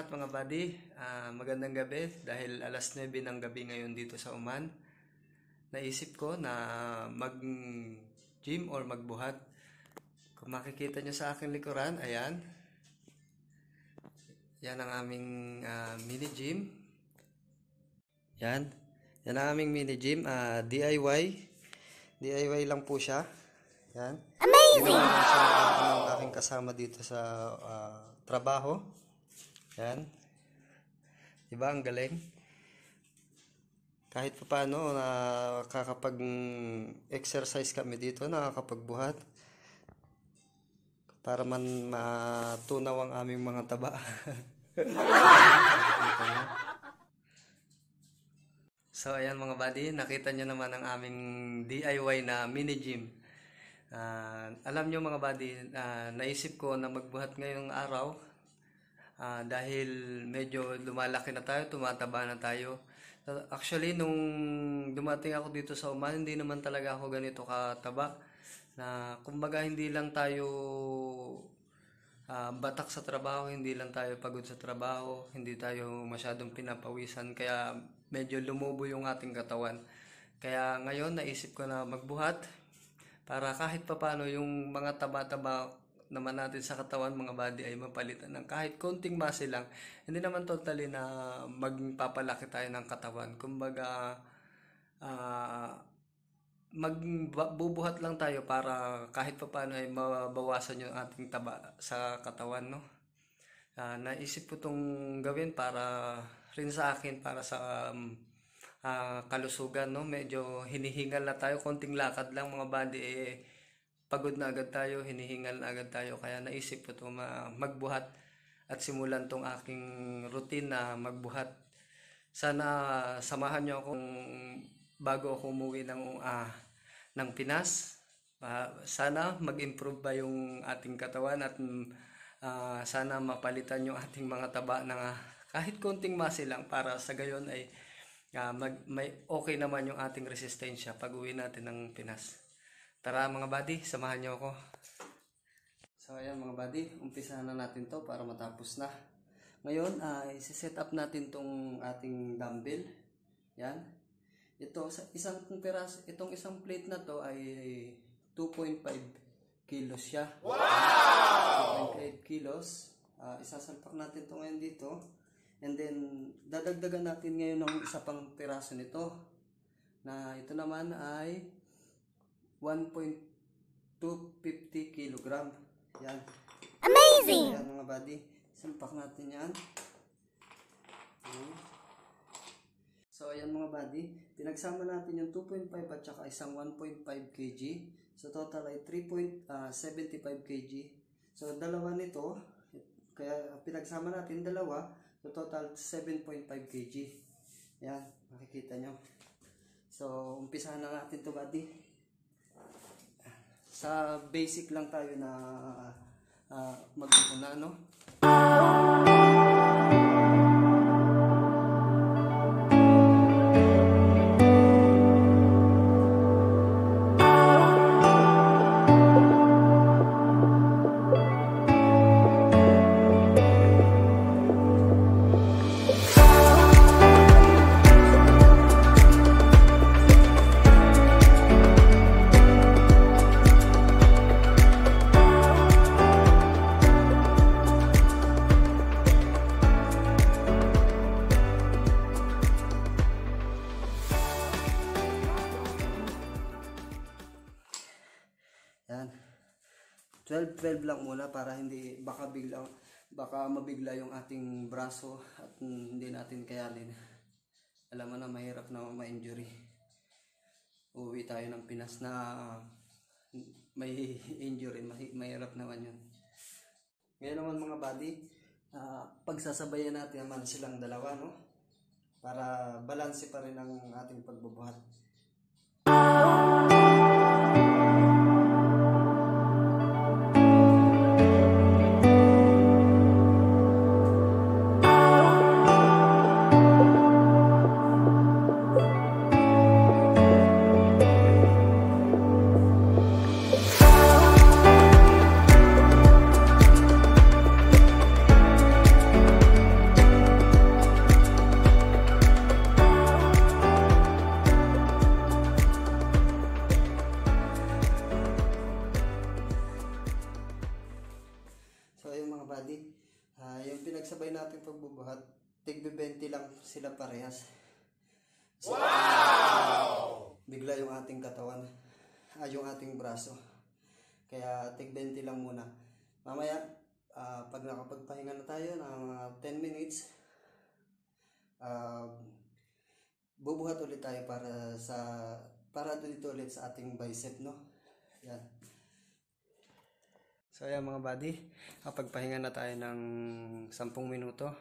lahat mga buddy. Magandang gabi dahil alas 9 ng gabi ngayon dito sa Oman. Naisip ko na mag-gym or magbuhat. Kung makikita nyo sa aking likuran, ayan. Yan ang aming mini gym. Yan. Yan ang aming mini gym. DIY. DIY lang po siya. Yan. Amazing! Ginawa na siya ng aking kasama dito sa trabaho. Yan. Diba ang galing? Kahit pa paano nakakapag-exercise kami dito, nakakapagbuhat. Para man matunaw ang aming mga taba. So ayan mga buddy, nakita nyo naman ang aming DIY na mini gym. Alam nyo mga buddy, naisip ko na magbuhat ngayong araw dahil medyo lumalaki na tayo, tumataba na tayo. Actually, nung dumating ako dito sa Oman, hindi naman talaga ako ganito kataba. Na kumbaga hindi lang tayo batak sa trabaho, hindi lang tayo pagod sa trabaho, hindi tayo masyadong pinapawisan, kaya medyo lumubo yung ating katawan. Kaya ngayon naisip ko na magbuhat para kahit papano yung mga taba-taba naman natin sa katawan mga body ay mapalitan ng kahit konting muscle lang. Hindi naman totally na magpapalaki tayo ng katawan. Kumbaga magbubuhat lang tayo para kahit paano ay mabawasan yung ating taba sa katawan, no? Naisip ko itong gawin para rin sa akin, para sa kalusugan, no? Medyo hinihingal na tayo, konting lakad lang mga body, pagod na agad tayo, hinihingal na agad tayo. Kaya naisip ko ito magbuhat at simulan tong aking routine na magbuhat. Sana samahan nyo akong bago ako umuwi ng Pinas. Sana mag-improve ba yung ating katawan at sana mapalitan yung ating mga taba na kahit konting muscle lang para sa gayon ay may okay naman yung ating resistensya pag uwi natin ng Pinas. Tara mga buddy, samahan nyo ako. So ayan mga buddy, umpisahan na natin to para matapos na. Ngayon, isi-set up natin tong ating dumbbell. Yan. Ito, itong isang plate na to ay 2.5 kilos siya. Wow! 2.5 kilos. Isasalpak natin to ngayon dito. And then, dadagdagan natin ngayon ng isa pang piraso nito. Na ito naman ay 1.250 kilogram. Yan. Amazing! Yan mga buddy. Salpak natin yan. So, ayan mga buddy, pinagsama natin yung 2.5 at saka isang 1.5 kg. So, total ay 3.75 kg. So, dalawa nito, kaya pinagsama natin dalawa, so total 7.5 kg. Ayan, makikita nyo. So, umpisahan na natin to buddy. Sa basic lang tayo na mag-una, no? Yan. 12 lang muna para hindi baka mabigla yung ating braso at hindi natin kayanin. Alam mo na mahirap na ma-injury. Uwi tayo ng Pinas na may injury, mahirap naman yun. Ngayon naman mga buddy, pagsasabayan natin naman silang dalawa, no? Para balanse pa rin ang ating pagbubuhat. mga buddy. Yung pinagsabay natin pagbubuhat, tig 20 lang sila parehas. So, wow! Bigla yung ating katawan, yung ating braso. Kaya tig 20 lang muna. Mamaya, pag nakapagpahinga na tayo ng 10 minutes, bubuhat ulit tayo para dito ulit sa ating bicep, no? Yan. So ayan mga buddy, pagpahinga na tayo ng 10 minuto.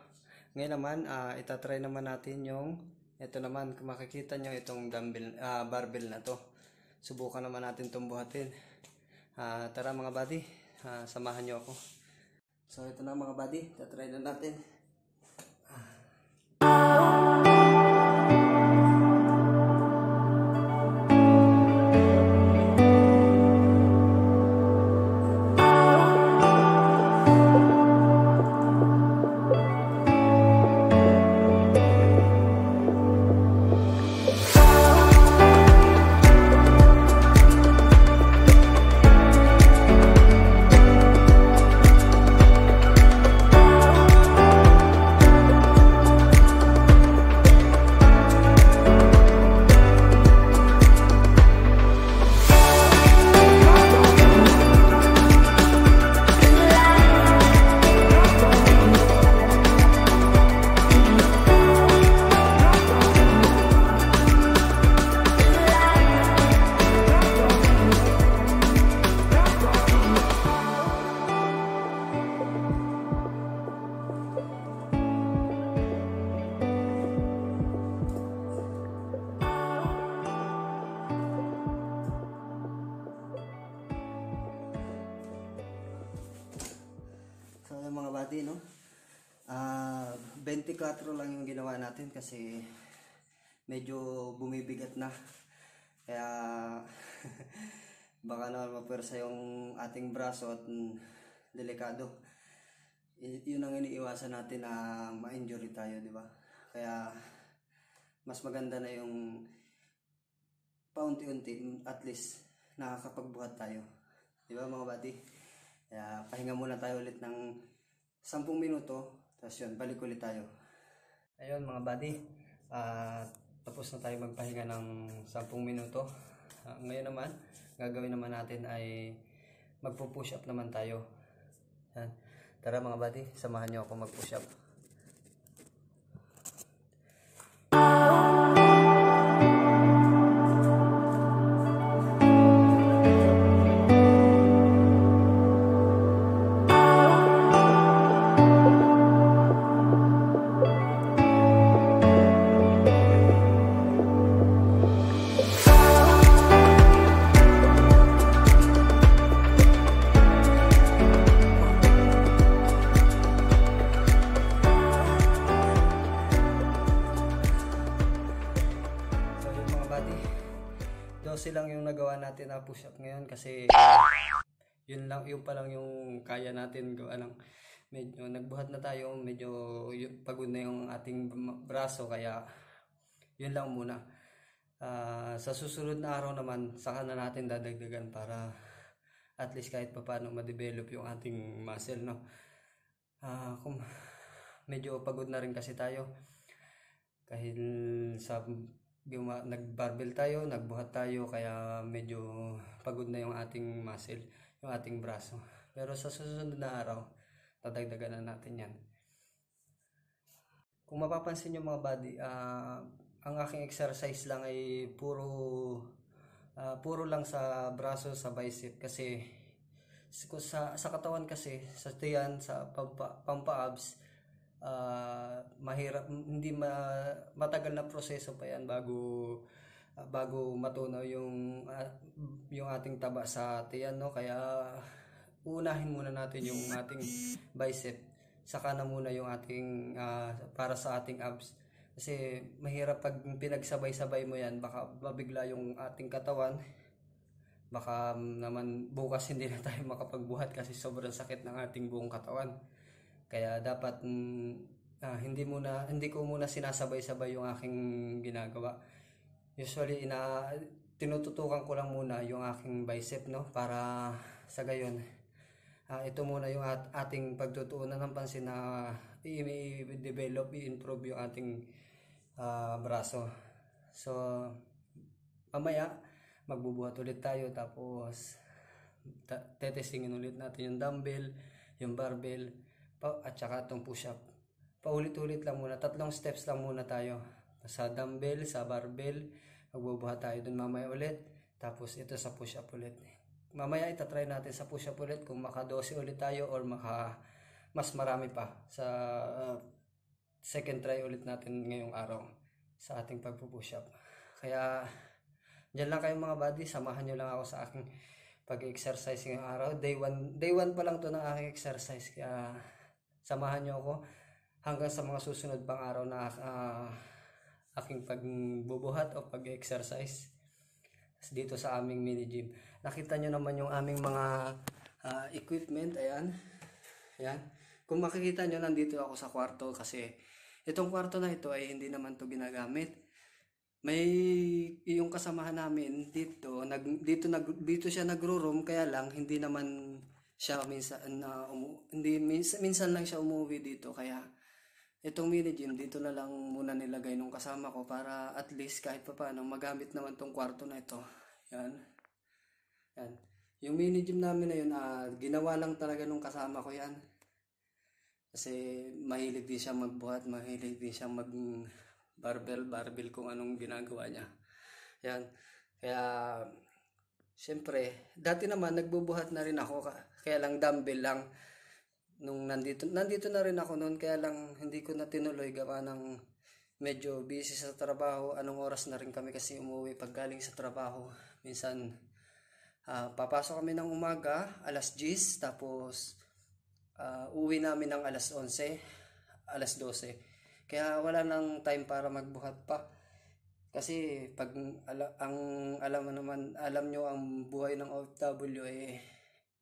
Ngayon naman, itatry naman natin yung, ito naman, kung makikita nyo itong barbell na to. Subukan naman natin itong buhatin. Tara mga buddy, samahan nyo ako. So ito na mga buddy, itatry na natin. So yung mga buddy, no? 24 lang yung ginawa natin kasi medyo bumibigat na. Kaya baka naman mapwersa yung ating braso at delikado. Yun ang iniiwasan natin na ma-injury tayo, di ba? Kaya mas maganda na yung paunti-unti, at least nakakapagbuhat tayo. Di ba mga buddy? Kaya pahinga muna tayo ulit ng 10 minuto, tapos yun, balik ulit tayo. Ayun mga buddy, tapos na tayo magpahinga ng 10 minuto. Ngayon naman, gagawin naman natin ay magpo-push up naman tayo. Yan. Tara mga buddy, samahan nyo ako mag-push up. Lang yung nagawa natin na push up ngayon kasi yun pa lang yung kaya natin gawa ng medyo nagbuhat na tayo, medyo pagod na yung ating braso, kaya yun lang muna. Sa susunod na araw naman saka na natin dadagdagan para at least kahit papaano ma-develop yung ating muscle, no? Kung medyo pagod na rin kasi tayo kahit sa nag-barbell tayo, nagbuhat tayo, kaya medyo pagod na yung ating muscle, yung ating braso. Pero sa susunod na araw, dadagdagan na natin yan. Kung mapapansin nyo mga buddy, ang aking exercise lang ay puro lang sa braso, sa bicep, kasi sa katawan kasi, sa tiyan, sa pampa-abs, mahirap, matagal na proseso pa yan bago matunaw yung ating taba sa tiyan, no? Kaya unahin muna natin yung ating bicep, saka na muna yung ating para sa ating abs, kasi mahirap pag pinagsabay-sabay mo yan, baka mabigla yung ating katawan, baka naman bukas hindi na tayo makapagbuhat kasi sobrang sakit ng ating buong katawan. Kaya dapat hindi ko muna sinasabay-sabay yung aking ginagawa. Usually tinututukan ko lang muna yung aking bicep, no, para sa gayon ito muna yung ating pagtutuunan ng pansin na i-develop, i-improve yung ating braso. So, mamaya, magbubuhat ulit tayo, tapos tetestingin ulit natin yung dumbbell, yung barbell, at saka itong push-up. Paulit-ulit lang muna, 3 steps lang muna tayo. Sa dumbbell, sa barbell, magbubuhat tayo dun mamaya ulit, tapos ito sa push-up ulit. Mamaya itatry natin sa push-up ulit kung maka 12 ulit tayo or mas marami pa sa second try ulit natin ngayong araw sa ating pagpupush up. Kaya dyan lang kayo mga buddy, samahan nyo lang ako sa aking pag-exercise ngayong araw. Day 1 pa lang to ng aking exercise, kaya samahan nyo ako hanggang sa mga susunod pang araw na aking pagbubuhat o pag-exercise dito sa aming mini gym. Nakita nyo naman yung aming mga equipment. Ayan. Kung makikita nyo, nandito ako sa kwarto kasi itong kwarto na ito ay hindi naman to ginagamit. May yung kasamahan namin dito, dito siya nagro-room, kaya lang hindi naman siya minsan lang siya umuwi dito, kaya itong mini gym dito na lang muna nilagay nung kasama ko para at least kahit papaano magamit naman tong kwarto na ito. Yan. Yung mini gym namin na yun, ginawa lang talaga nung kasama ko yan. Kasi mahilig din siya magbuhat, mahilig din siya mag barbell kung anong ginagawa niya. Yan. Kaya siyempre, dati naman nagbubuhat na rin ako, kaya lang dumbbell lang. Nung nandito na rin ako noon, kaya lang hindi ko na tinuloy gawa ng medyo busy sa trabaho. Anong oras na rin kami kasi umuwi pag galing sa trabaho. Minsan papasok kami ng umaga, alas 10, tapos uwi namin ng alas 11, alas 12. Kaya wala nang time para magbuhat pa. Kasi pag alam nyo ang buhay ng OFW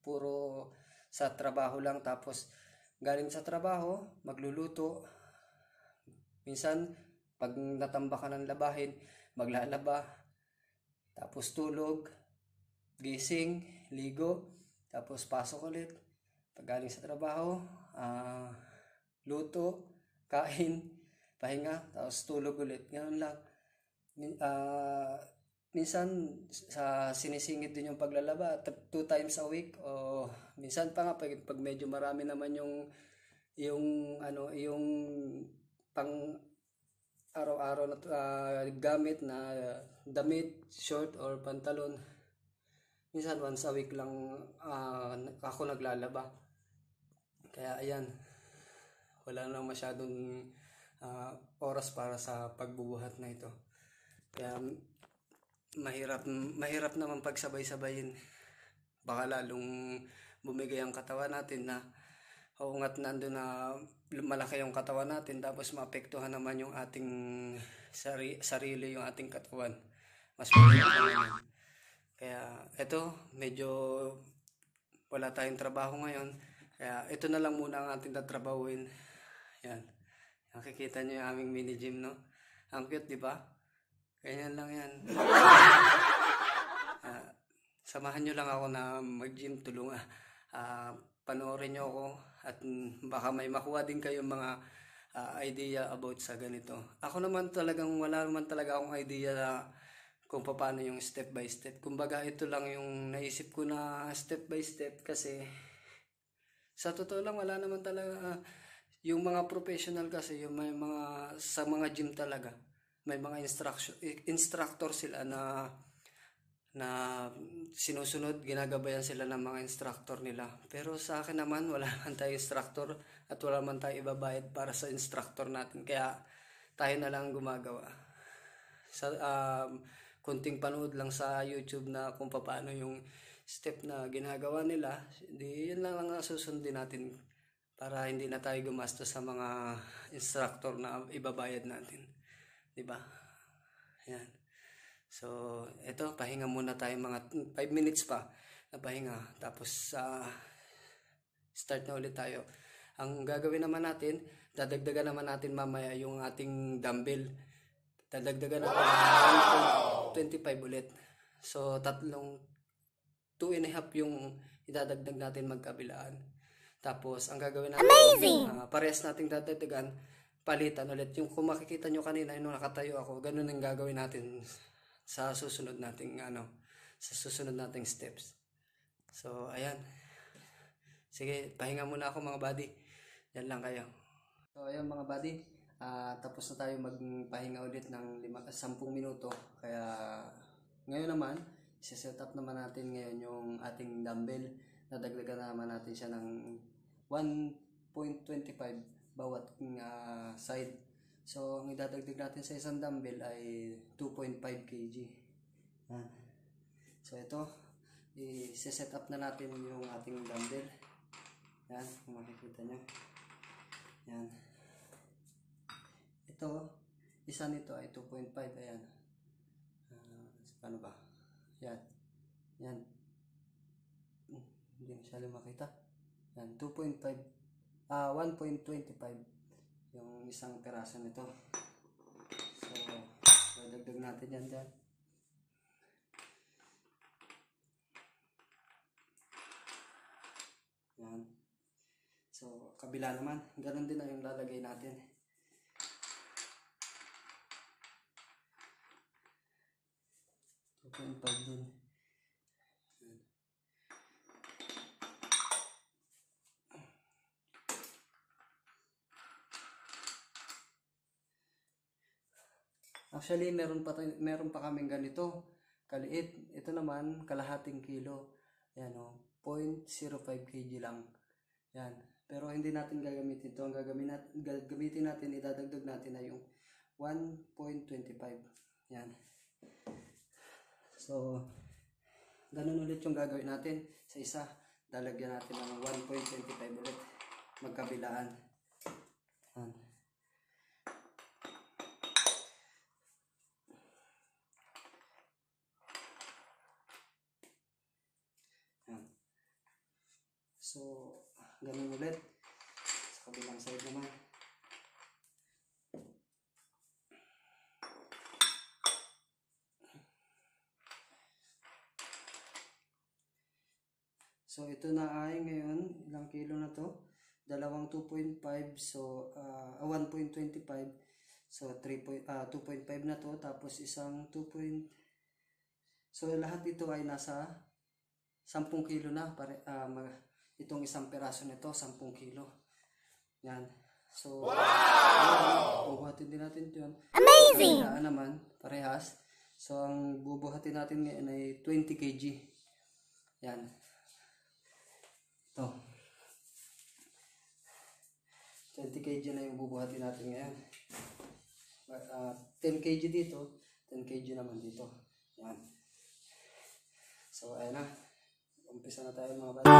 puro sa trabaho lang, tapos galing sa trabaho, magluluto. Minsan, pag natamba ka ng labahin, maglalaba. Tapos tulog, gising, ligo, tapos pasok ulit. Pag galing sa trabaho, luto, kain, pahinga, tapos tulog ulit. Ganun lang. Minsan sinisingit din yung paglalaba 2 times a week, o minsan pa nga pag medyo marami naman yung pang araw-araw na gamit na damit, short or pantalon, minsan once a week lang ako naglalaba. Kaya ayan, wala nang masyadong oras para sa pagbubuhat na ito. Kaya mahirap naman pagsabay-sabayin. Baka lalong bumigay ang katawan natin na ungat nandun na malaki yung katawan natin, tapos maapektuhan naman yung ating sarili, yung ating katawan. Mas mahirap naman. Kaya ito, medyo wala tayong trabaho ngayon. Kaya ito na lang muna ang ating tatrabahuin. Yan. Nakikita nyo yung aming mini gym, no? Ang cute, di ba? Ganyan lang yan. Samahan nyo lang ako na mag-gym, tulungan. Panoorin nyo ako at baka may makuha din kayong mga idea about sa ganito. Ako naman talagang wala naman talaga akong idea na kung paano yung step by step. Kumbaga ito lang yung naisip ko na step by step, kasi sa totoo lang wala naman talaga yung mga professional, kasi yung may mga sa mga gym talaga may mga instructor sila na sinusunod, ginagabayan sila ng mga instructor nila. Pero sa akin naman, wala naman tayo instructor at wala naman tayo ibabayad para sa instructor natin. Kaya tayo na lang gumagawa. Sa kunting panood lang sa YouTube na kung paano yung step na ginagawa nila, yun lang ang susundin natin para hindi na tayo gumastos sa mga instructor na ibabayad natin. Diba? Yan. So, ito, pahinga muna tayo mga 5 minutes pa na pahinga. Tapos, start na ulit tayo. Ang gagawin naman natin, dadagdagan naman natin mamaya yung ating dumbbell. Dadagdagan natin 25 ulit. So, 2.5 yung idadagdag natin magkabilaan. Tapos ang gagawin natin, parehas nating dadagdagan, palitan ulit. Yung kung makikita nyo kanina, nung nakatayo ako, ganun ang gagawin natin sa susunod nating steps. So, ayan. Sige, pahinga muna ako mga buddy. Yan lang kayo. So, ayan mga buddy. Tapos na tayo magpahinga ulit ng 10 minuto. Kaya, ngayon naman, set up naman natin ngayon yung ating dumbbell. Nadagdagan naman natin siya ng 1.25 bawat side. So, ang idadagdag natin sa isang dumbbell ay 2.5 kg. Yan. So, ito, i-set up na natin yung ating dumbbell. Yan, kung makikita nyo. Yan. Ito, isa nito ay 2.5. Ayan. Paano ba? Yan. Yan. Hindi masyadong makita. Yan, 2.5. 1.25 yung isang peraso nito. So, dagdag natin yan dyan. Yan. So, kabila naman. Ganun din na yung lalagay natin. Din. Actually, meron pa kaming ganito. Kaliit. Ito naman, kalahating kilo. Yan o. 0.05 kg lang. Yan. Pero hindi natin gagamitin ito. Ang gagamitin natin, idadagdag natin na yung 1.25. Yan. So, ganun ulit yung gagawin natin. Sa isa, dalagyan natin ng 1.25 ulit. Magkabilaan. Yan. Yan. So, ganun ulit. Sa kabilang side naman. So, ito na ay ngayon, ilang kilo na to? Dalawang 2.5, so 1.25. So, 2.5 na to, tapos isang 2. So, lahat ito ay nasa 10 kilo na. Itong isang peraso nito, 10 kilo. Yan. So, bubuhatin din natin ito. Amazing! Naman, parehas. So, ang bubuhatin natin ngayon ay 20 kg. Yan. Ito. 20 kg na yung bubuhatin natin ngayon. 10 kg dito, 10 kg naman dito. Yan. So, ayan na. Umpisa na tayo mga bata.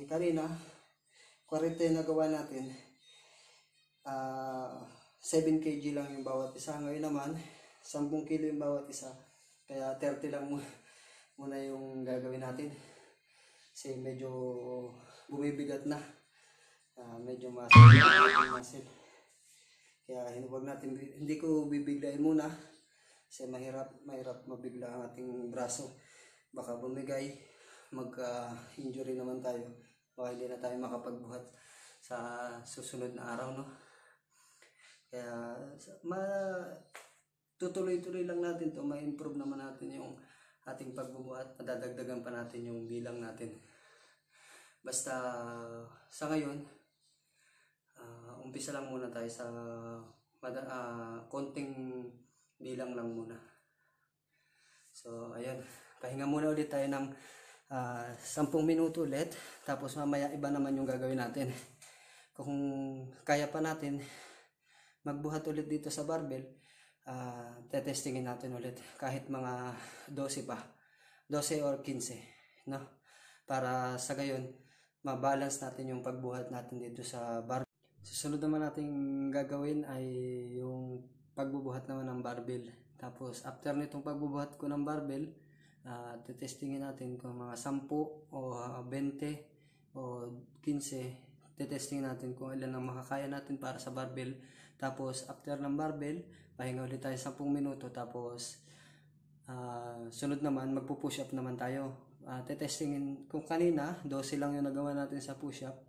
Kanina, 40 yung nagawa natin, 7 kg lang yung bawat isa. Ngayon naman, 10 kg yung bawat isa. Kaya 30 lang muna yung gagawin natin. Kasi medyo bumibigat na. Medyo muscle. Kaya hindi ko bibiglain muna. Kasi mahirap mabigla ang ating braso. Baka bumigay, magka-injury naman tayo. Baka hindi na tayo makapagbuhat sa susunod na araw, no? Kaya tutuloy-tuloy lang natin to, ma-improve naman natin yung ating pagbubuhat, madadagdagan pa natin yung bilang natin. Basta sa ngayon, umpisa lang muna tayo sa konting bilang lang muna. So ayan, pahinga muna ulit tayo ng 10 minuto ulit, tapos mamaya iba naman yung gagawin natin. Kung kaya pa natin magbuhat ulit dito sa barbell, tetestingin natin ulit kahit mga 12 pa, 12 or 15, no? Para sa gayon mabalance natin yung pagbuhat natin dito sa barbell. Susunod naman nating gagawin ay yung pagbubuhat naman ng barbell. Tapos after nitong pagbubuhat ko ng barbell, tetestingin natin kung mga 10 o 20 o 15. Tetestingin natin kung ilan ang makakaya natin para sa barbell. Tapos after ng barbell, pahinga ulit tayo 10 minuto. Tapos sunod naman, magpo-push up naman tayo. Tetestingin kung kanina 12 lang yung nagawa natin sa push up.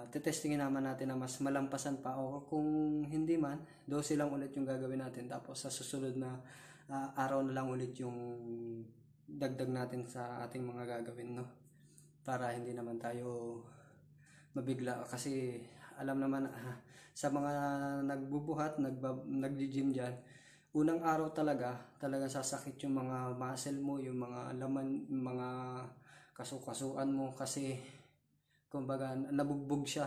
Tetestingin naman natin na mas malampasan pa, o kung hindi man 12 lang ulit yung gagawin natin. Tapos sa susunod na araw na lang ulit yung dagdag natin sa ating mga gagawin, no? Para hindi naman tayo mabigla, kasi alam naman sa mga nagbubuhat, nagji-gym diyan, unang araw talagang sasakit yung mga muscle mo, yung mga laman, mga kasukasuan mo, kasi kumbaga nabugbog siya.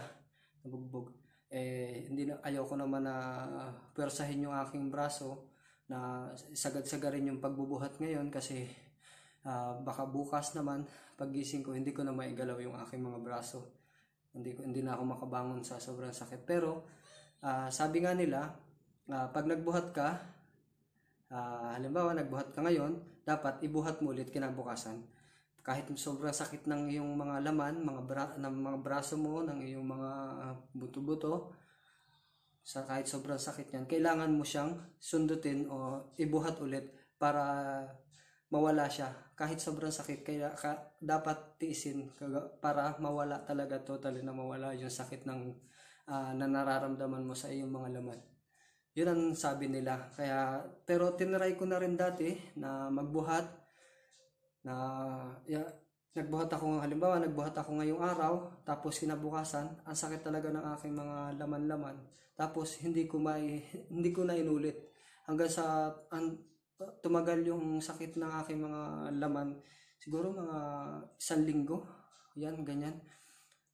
Hindi na, ayoko naman na pwersahin yung aking braso na sagad-sagarin yung pagbubuhat ngayon, kasi baka bukas naman paggising ko hindi ko na maigalaw yung aking mga braso. Hindi na ako makabangon sa sobrang sakit. Pero sabi nga nila, pag nagbuhat ka, halimbawa nagbuhat ka ngayon, dapat ibuhat mo ulit kinabukasan. Kahit sobrang sakit ng iyong mga laman, ng mga braso mo, ng iyong mga buto-buto, kahit sobrang sakit yan, kailangan mo siyang sundutin o ibuhat ulit para mawala siya. Kahit sobrang sakit, kaya dapat tiisin para mawala talaga, totally na mawala yung sakit na nararamdaman mo sa iyong mga laman. Yun ang sabi nila. Pero tinry ko na rin dati na magbuhat. Nagbuhat ako ngayong araw, tapos kinabukasan ang sakit talaga ng aking mga laman-laman. Tapos hindi ko na inulit hanggang sa tumagal yung sakit ng aking mga laman, siguro mga 1 linggo. Yan, ganyan.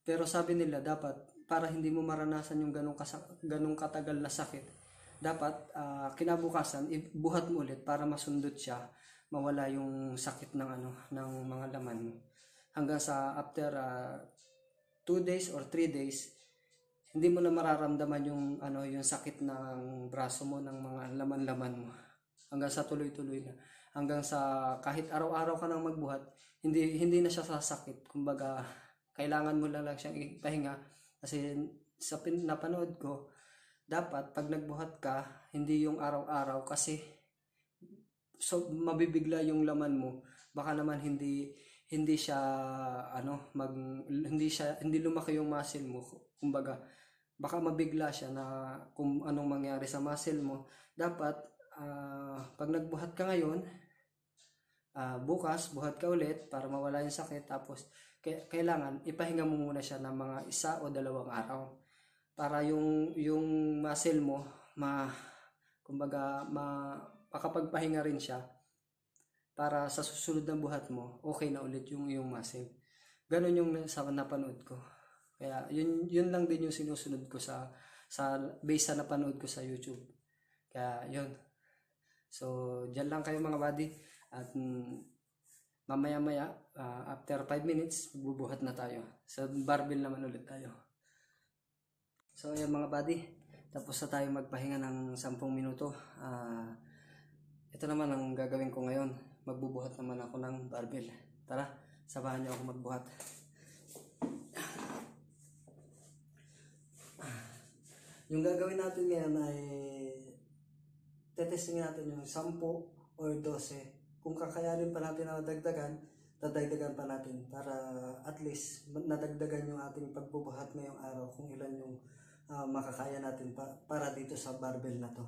Pero sabi nila, dapat para hindi mo maranasan yung ganong katagal na sakit, dapat kinabukasan ibuhat mo ulit para masundot siya, mawala yung sakit ng mga laman mo. Hanggang sa after 2 days or 3 days, hindi mo na mararamdaman yung sakit ng braso mo, ng mga laman-laman mo. Hanggang sa tuloy-tuloy na. Hanggang sa kahit araw-araw ka nang magbuhat, hindi na siya sasakit. Kumbaga, kailangan mo lang siyang ipahinga. Kasi sa napanood ko, dapat pag nagbuhat ka, hindi yung araw-araw, kasi mabibigla yung laman mo. Baka naman hindi lumaki yung muscle mo. Kumbaga, baka mabigla siya na kung anong mangyari sa muscle mo. Dapat pag nagbuhat ka ngayon, bukas buhat ka ulit para mawala yung sakit. Tapos kailangan ipahinga mo muna siya ng mga 1 o 2 araw para yung muscle mo makapagpahinga rin siya, para sa susunod na buhat mo okay na ulit yung muscle. Ganon yung sa napanood ko. Kaya yun lang din yung sinusunod ko sa base sa napanood ko sa YouTube. Kaya yun. So, dyan lang kayo mga buddy. At mamaya-maya, after 5 minutes, magbubuhat na tayo. Sa barbell naman ulit tayo. So, ayan mga buddy. Tapos na tayo magpahinga ng 10 minuto. Ito naman ang gagawin ko ngayon. Magbubuhat naman ako ng barbell. Tara, sabahan niyo ako magbuhat. Yung gagawin natin ngayon ay tetesting natin yung 10 or 12. Kung kakayanin pa natin na dadagdagan pa natin para at least nadagdagan yung ating pagbubuhat ngayong araw, kung ilan yung makakaya natin para dito sa barbell na to.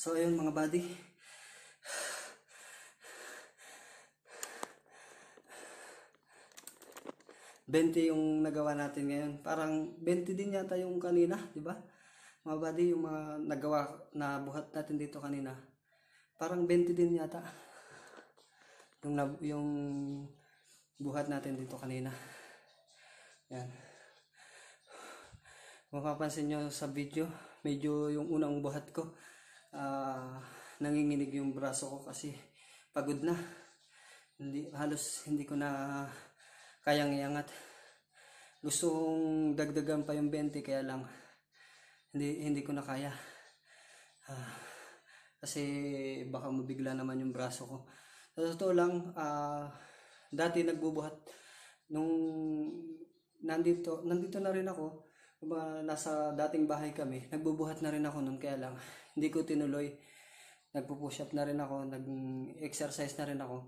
So ayun mga buddy. Bente yung nagawa natin ngayon. Parang 20 din yata yung kanina, di ba? Mga buddy, yung mga nagawa na buhat natin dito kanina. Parang 20 din yata. Yung buhat natin dito kanina. Yan. Kung mapapansin nyo sa video, medyo yung unang buhat ko, nanginginig yung braso ko kasi pagod na. Halos hindi ko na kayang iangat. Gusto kong dagdagan pa yung 20 kaya lang hindi ko na kaya. Kasi baka mabigla naman yung braso ko. Sa totoo lang, dati nagbubuhat nung nandito na rin ako, nasa dating bahay kami, nagbubuhat na rin ako nun kaya lang hindi ko tinuloy. Nagpo-push up na rin ako, nag-exercise na rin ako.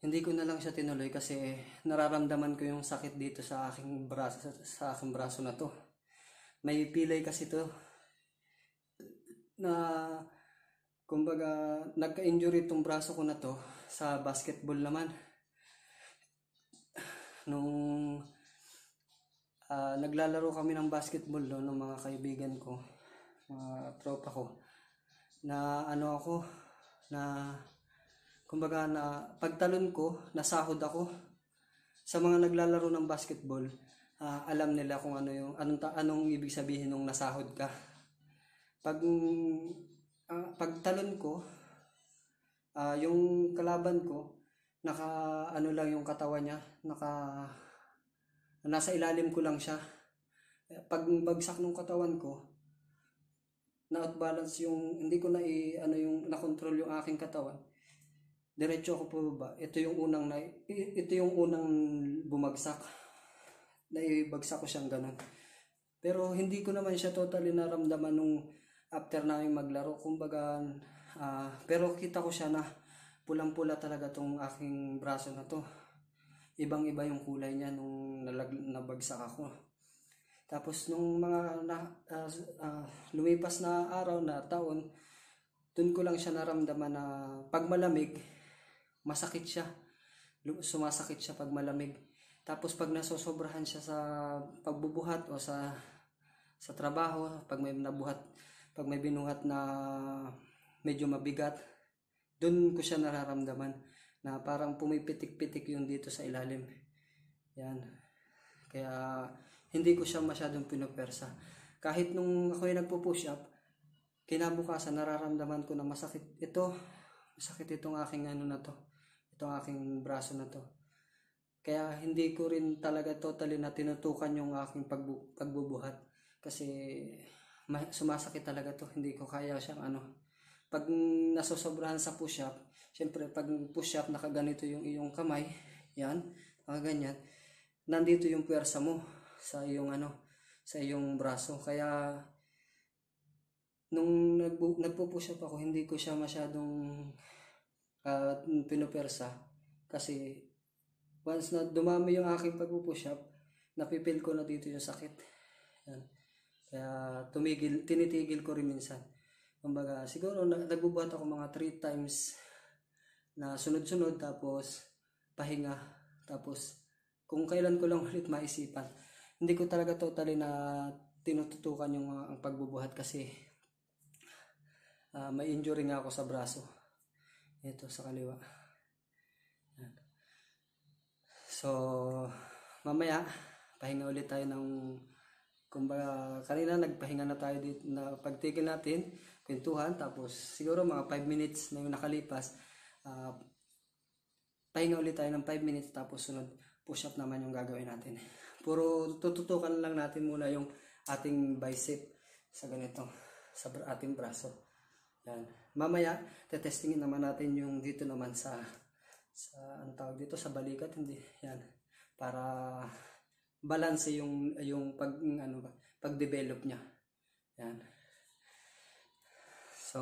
Hindi ko na lang siya tinuloy kasi nararamdaman ko yung sakit dito sa aking braso na to. May pilay kasi to na kumbaga nagka-injury itong braso ko na to sa basketball naman. Nung naglalaro kami ng basketball ng mga kaibigan ko, mga tropa ko, na kumbaga na pagtalon ko, nasahod ako. Sa mga naglalaro ng basketball, alam nila kung anong ibig sabihin ng nasahod ka. Pagtalon ko, yung kalaban ko, lang yung katawan niya, nasa ilalim ko lang siya. Pag bagsak ng katawan ko, na-outbalance hindi ko yung na-control yung aking katawan. Diretso ako pababa. Ito yung unang bumagsak. Naibagsak ko siyang ganun. Pero hindi ko naman siya totally naramdaman nung after namin maglaro. Kumbaga, pero kita ko siya na pulang-pula talaga tong aking braso na to. Ibang-iba yung kulay niya nung nabagsak ako. Tapos nung mga lumipas na araw na taon, dun ko lang siya naramdaman na pag malamig, masakit siya. Sumasakit siya pag malamig. Tapos pag nasosobrahan siya sa pagbubuhat o sa trabaho, pag may binuhat na medyo mabigat, dun ko siya nararamdaman na parang pumipitik-pitik yung dito sa ilalim. Yan. Kaya hindi ko siya masyadong pinupersa. Kahit nung ako yung nagpo-push up, kinabukasan nararamdaman ko na masakit itong aking itong aking braso na to. Kaya hindi ko rin talaga totally na tinutukan yung aking pagbubuhat kasi sumasakit talaga to. Hindi ko kaya siyang pag nasosobrahan sa push up, syempre pag push up nakaganito yung iyong kamay, yan, ganyan, nandito yung puwersa mo sa iyong braso. Kaya nung nagpo-push up ako, hindi ko siya masyadong pinupersa kasi once na dumami yung aking pagpo-push up, napipil ko na dito yung sakit. Yan. Kaya tinitigil ko rin minsan. Kumbaga, siguro nagbubuhat ako mga 3 times na sunod-sunod, tapos pahinga, tapos kung kailan ko lang ulit maisipan. Hindi ko talaga totally na tinututukan yung ang pagbubuhat kasi may injury nga ako sa braso. Ito sa kaliwa. Yan. So, mamaya pahinga ulit tayo kumbaga kanina nagpahinga na tayo dito na pagtigil natin, kwentuhan, tapos siguro mga 5 minutes na yung nakalipas, pahinga ulit tayo ng 5 minutes, tapos sunod push up naman yung gagawin natin. Puro tututukan lang natin muna yung ating bicep sa ganito, sa ating braso. Yan. Mamaya tetestingin naman natin yung dito naman sa ang tawag dito sa balikat, hindi yan, para balance yung pag-develop niya. Yan. So,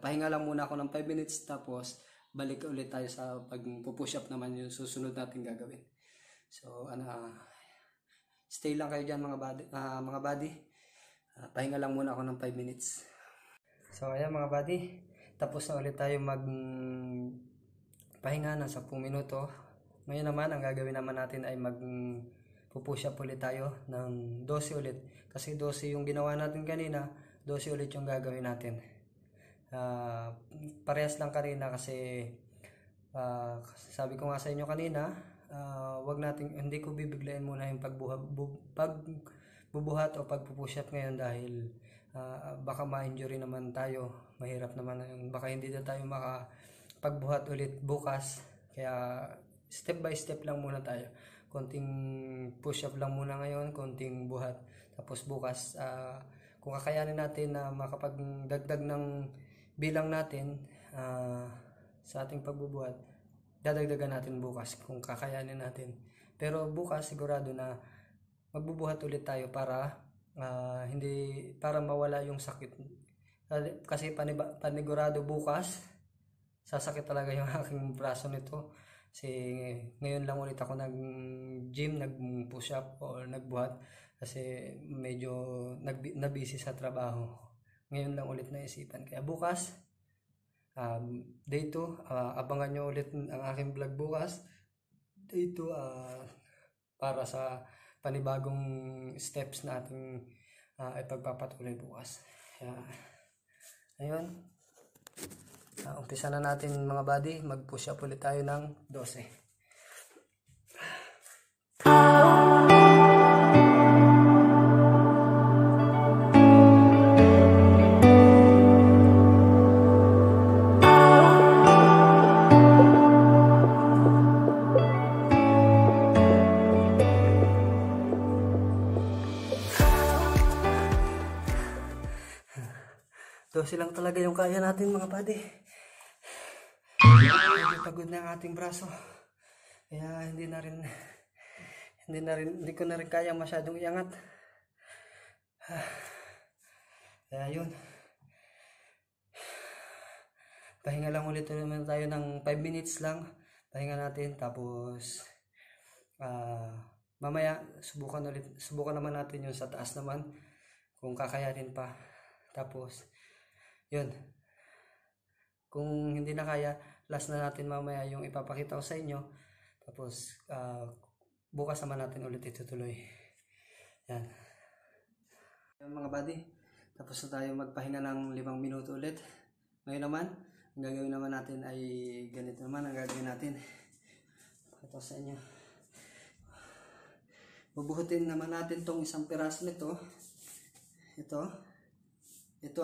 pahinga lang muna ako ng 5 minutes, tapos balik ulit tayo sa pag-push up naman yung susunod natin gagawin. So, stay lang kayo dyan mga buddy. Pahinga lang muna ako ng 5 minutes. So ayan mga buddy, tapos na ulit tayo mag pahinga ng 10 minuto. Ngayon naman ang gagawin naman natin ay mag pupush up ulit tayo ng 12 ulit. Kasi 12 yung ginawa natin kanina, 12 ulit yung gagawin natin. Parehas lang kanina kasi sabi ko nga sa inyo kanina, hindi ko bibiglayin muna yung pagbubuhat o pagpupush up ngayon dahil baka ma-injury naman tayo. Mahirap naman, baka hindi na tayo makapagbuhat ulit bukas. Kaya step by step lang muna tayo. Konting push up lang muna ngayon, konting buhat. Tapos bukas, kung kakayanin natin na makapagdagdag ng bilang natin sa ating pagbubuhat, dadagdagan natin bukas kung kakayanin natin. Pero bukas sigurado na magbubuhat ulit tayo para para mawala yung sakit. Kasi panigurado bukas sasakit talaga yung aking braso nito. Kasi ngayon lang ulit ako nag-gym, nag-push up o nagbuhat kasi medyo nabisi sa trabaho. Ngayon lang ulit naisipan. Kaya bukas, day 2, abangan nyo ulit ang aking vlog bukas. Day 2, para sa panibagong steps na ating ipagpapatuloy bukas. Kaya, ayun. Umpisa na natin mga buddy, mag-push up ulit tayo ng 12. Lang talaga yung kaya natin mga buddy. Medyo pagod na ang ating braso. Kaya hindi ko na rin kaya masyadong iangat. Kaya yun. Pahinga lang ulit naman tayo ng 5 minutes lang. Pahinga natin tapos mamaya subukan naman natin yung sa taas naman kung kakayanin pa. Tapos yun. Kung hindi na kaya, last na natin mamaya yung ipapakita ko sa inyo. Tapos bukas naman natin ulit itutuloy. Yan. Yan mga buddy. Tapos na tayo magpahinga ng 5 minuto ulit. Ngayon naman, ang gagawin naman natin ay ganito naman ang gagawin natin. Ito sa inyo. Bubuhutin naman natin tong isang piraso nito. Ito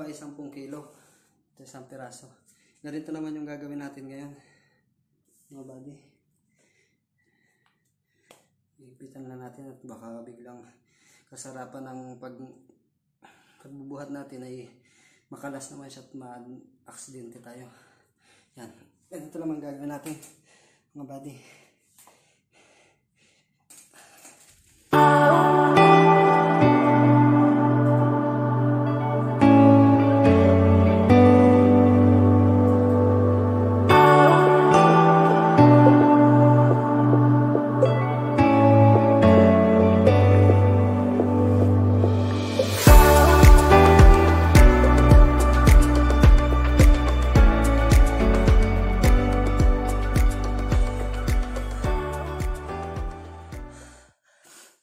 ay 10 kilo. Ito isang piraso. Ganito naman yung gagawin natin ngayon. Mga buddy. Ipitan na natin at baka biglang kasarapan ng pagbubuhat natin ay makalas naman siya at ma-aksidente tayo. Yan. Ganito naman gagawin natin. Mga buddy.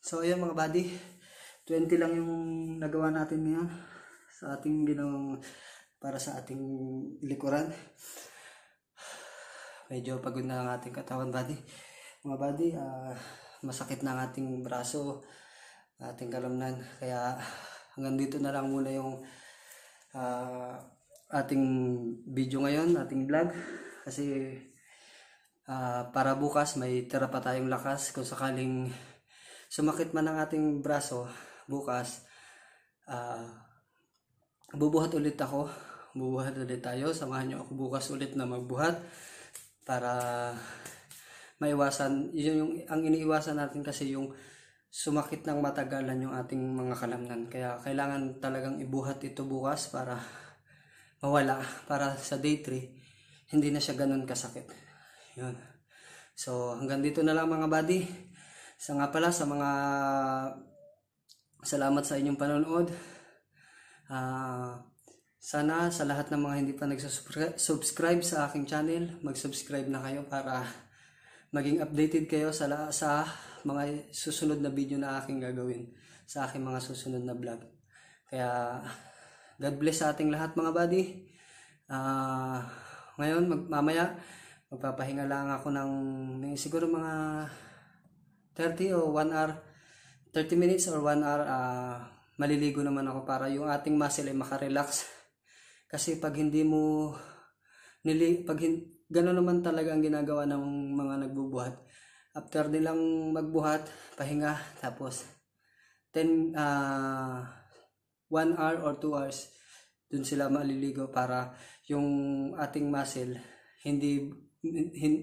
So ayan mga buddy, 20 lang yung nagawa natin ngayon sa ating para sa ating likuran. Medyo pagod na ang ating katawan buddy. Mga buddy, masakit na ang ating braso, ating kalamnan. Kaya hanggang dito na lang muna yung ating video ngayon, ating vlog. Kasi para bukas may tira pa tayong lakas kung sakaling sumakit man ang ating braso bukas, bubuhat ulit ako. Bubuhat ulit tayo. Samahan nyo ako bukas ulit na magbuhat para maiwasan. Yun ang iniiwasan natin kasi yung sumakit ng matagalan yung ating mga kalamnan. Kaya kailangan talagang ibuhat ito bukas para mawala. Para sa day 3, hindi na siya ganun kasakit. Yun. So hanggang dito na lang mga buddy. Nga pala sa mga salamat sa inyong panonood. Sana sa lahat ng mga hindi pa nagsusubscribe sa aking channel, mag-subscribe na kayo para maging updated kayo sa mga susunod na video na aking gagawin, sa aking mga susunod na vlog. Kaya God bless sa ating lahat mga buddy. Ngayon, mamaya magpapahinga lang ako ng siguro mga 30 o 1 hour, 30 minutes or 1 hour. Maliligo naman ako para yung ating muscle ay makarelax. Kasi pag hindi mo gano'n naman talaga ang ginagawa ng mga nagbubuhat. After nilang magbuhat, pahinga, tapos 1 hour or 2 hours dun sila maliligo para yung ating muscle hindi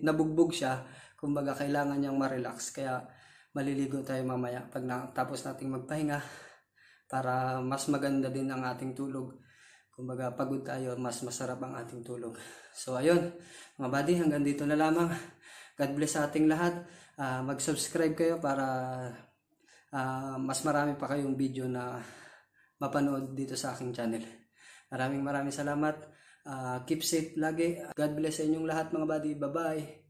nabugbog siya, kumbaga kailangan niyang ma-relax. Kaya maliligo tayo mamaya pag tapos nating magpahinga para mas maganda din ang ating tulog. Kumbaga pagod tayo, mas masarap ang ating tulog. So ayun mga buddy, hanggang dito na lamang. God bless sa ating lahat. Mag-subscribe kayo para mas marami pa kayong video na mapanood dito sa aking channel. Maraming salamat. Keep safe lagi. God bless sa inyong lahat mga buddy. Bye bye.